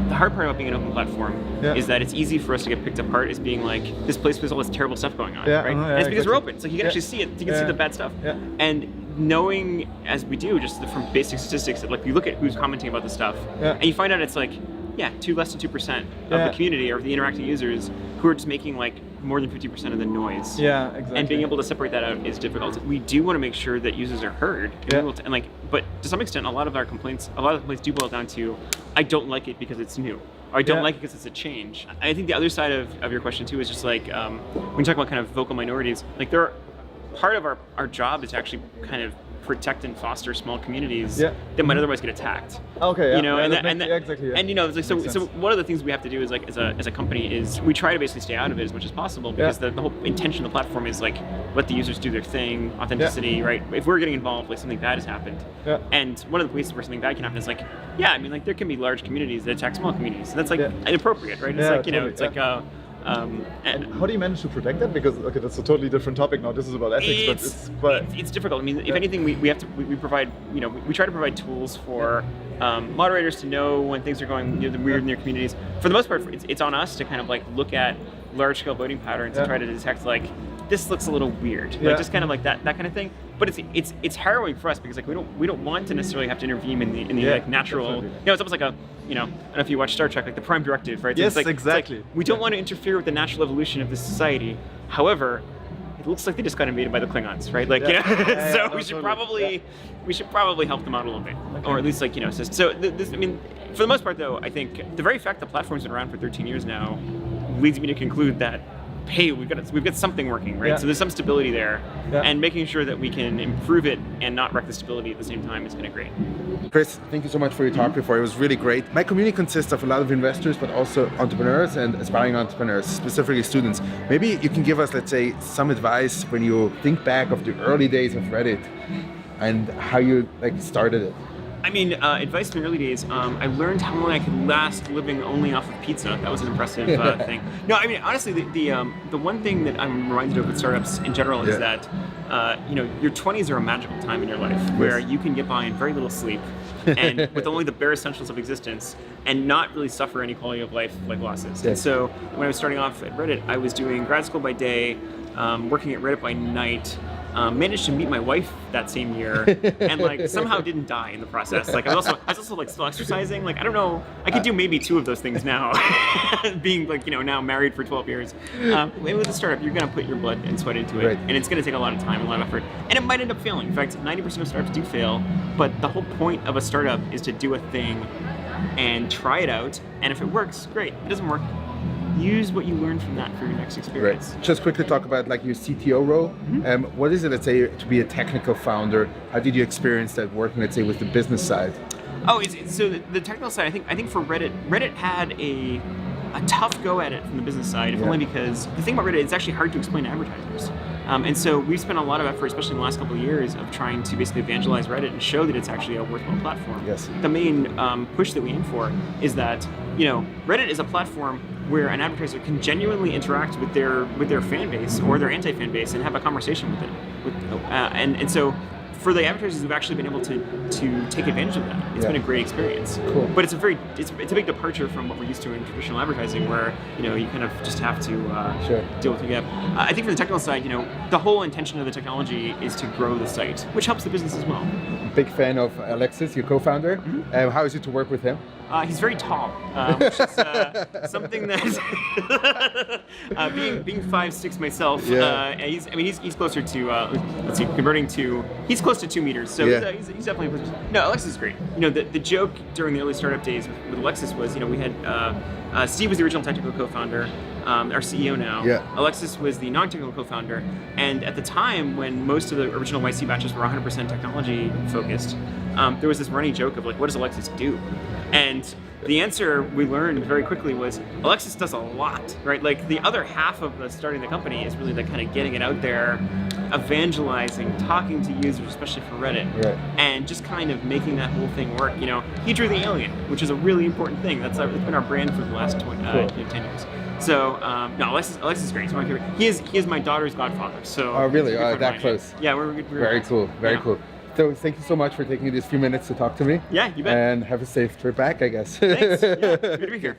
the hard part about being an open platform is that it's easy for us to get picked apart as being like this place with all this terrible stuff going on, right? And it's because we're open, so you can actually see it. You can see the bad stuff. And knowing, as we do, just from basic statistics, that like you look at who's commenting about the stuff, and you find out it's like, less than 2% of the community or the interacting users who are just making like more than 50% of the noise. Yeah, exactly. And being able to separate that out is difficult. We do want to make sure that users are heard. But to some extent, a lot of the complaints do boil down to, I don't like it because it's new. Or I don't like it because it's a change. I think the other side of your question too is just like, when you talk about kind of vocal minorities, like part of our job is to actually kind of protect and foster small communities that might otherwise get attacked. Okay, you know, exactly. And you know, it's like, so one of the things we have to do is like as a company is we try to basically stay out of it as much as possible, because the whole intention of the platform is like let the users do their thing, authenticity, right? If we're getting involved, like something bad has happened, and one of the places where something bad can happen is like, I mean, like there can be large communities that attack small communities, and that's like inappropriate, right? It's like, you know, it's like. And how do you manage to protect that? Because that's a totally different topic now. This is about ethics, but it's difficult. I mean, if anything, we provide, you know, we try to provide tools for moderators to know when things are going weird in their communities. For the most part, it's on us to kind of like look at large-scale voting patterns and try to detect like this looks a little weird, like just kind of like that kind of thing. But it's harrowing for us because like we don't want to necessarily have to intervene in the like natural. You know, it's almost like a, you know, I don't know if you watch Star Trek, like the Prime Directive, right? So yes, it's like, exactly. It's like, we don't want to interfere with the natural evolution of this society. However, it looks like they just got invaded by the Klingons, right? Like, you know, so we should probably help them out a little bit, or at least like, you know, so this. I mean, for the most part, though, I think the very fact the platform's been around for 13 years now leads me to conclude that, hey, we've got something working, right? So there's some stability there, and making sure that we can improve it and not wreck the stability at the same time is kind of great. Chris, thank you so much for your talk before. It was really great. My community consists of a lot of investors, but also entrepreneurs and aspiring entrepreneurs, specifically students. Maybe you can give us, let's say, some advice when you think back of the early days of Reddit and how you like started it. I mean, advice in the early days, I learned how long I could last living only off of pizza. That was an impressive thing. No, I mean, honestly, the one thing that I'm reminded of with startups in general is that, you know, your 20s are a magical time in your life where you can get by on very little sleep and with only the bare essentials of existence and not really suffer any quality of life like losses. And so when I was starting off at Reddit, I was doing grad school by day, working at Reddit by night. Managed to meet my wife that same year, and like somehow didn't die in the process. Like I was also like still exercising. Like I don't know, I could do maybe 2 of those things now, being like, you know, now married for 12 years. With a startup, you're gonna put your blood and sweat into it, and it's gonna take a lot of time and a lot of effort, and it might end up failing. In fact, 90% of startups do fail, but the whole point of a startup is to do a thing and try it out, and if it works, great. If it doesn't work, use what you learned from that for your next experience. Right. Just quickly talk about like your CTO role. What is it, let's say, to be a technical founder? How did you experience that working, let's say, with the business side? Oh, so the technical side, I think for Reddit had a tough go at it from the business side, if only because the thing about Reddit, it's actually hard to explain to advertisers. And so we've spent a lot of effort, especially in the last couple of years, of trying to basically evangelize Reddit and show that it's actually a worthwhile platform. Yes. The main push that we aim for is that, you know, Reddit is a platform where an advertiser can genuinely interact with their fan base or their anti-fan base and have a conversation with it. And so for the advertisers who've actually been able to take advantage of that, it's been a great experience. Cool. But it's a big departure from what we're used to in traditional advertising, where, you know, you kind of just have to deal with what you have. I think from the technical side, you know, the whole intention of the technology is to grow the site, which helps the business as well. Big fan of Alexis, your co-founder. How is it to work with him? He's very tall, which is something that being 5'6" myself. He's closer to he's close to 2 meters. So he's definitely. No, Alexis is great. You know, the joke during the early startup days with Alexis was, you know, we had Steve was the original technical co-founder, our CEO now. Alexis was the non-technical co-founder, and at the time when most of the original YC batches were 100% technology focused, there was this running joke of like, what does Alexis do? And the answer we learned very quickly was Alexis does a lot, right? Like the other half of the starting the company is really the kind of getting it out there, evangelizing, talking to users, especially for Reddit, and just kind of making that whole thing work. You know, he drew the alien, which is a really important thing. It's been our brand for the last 10 years. So no, Alexis is great. He's my favorite. He is my daughter's godfather. So really? That close? Yeah, we're very cool. Very cool. So thank you so much for taking these few minutes to talk to me. Yeah, you bet. And have a safe trip back, I guess. Thanks. Yeah, good to be here.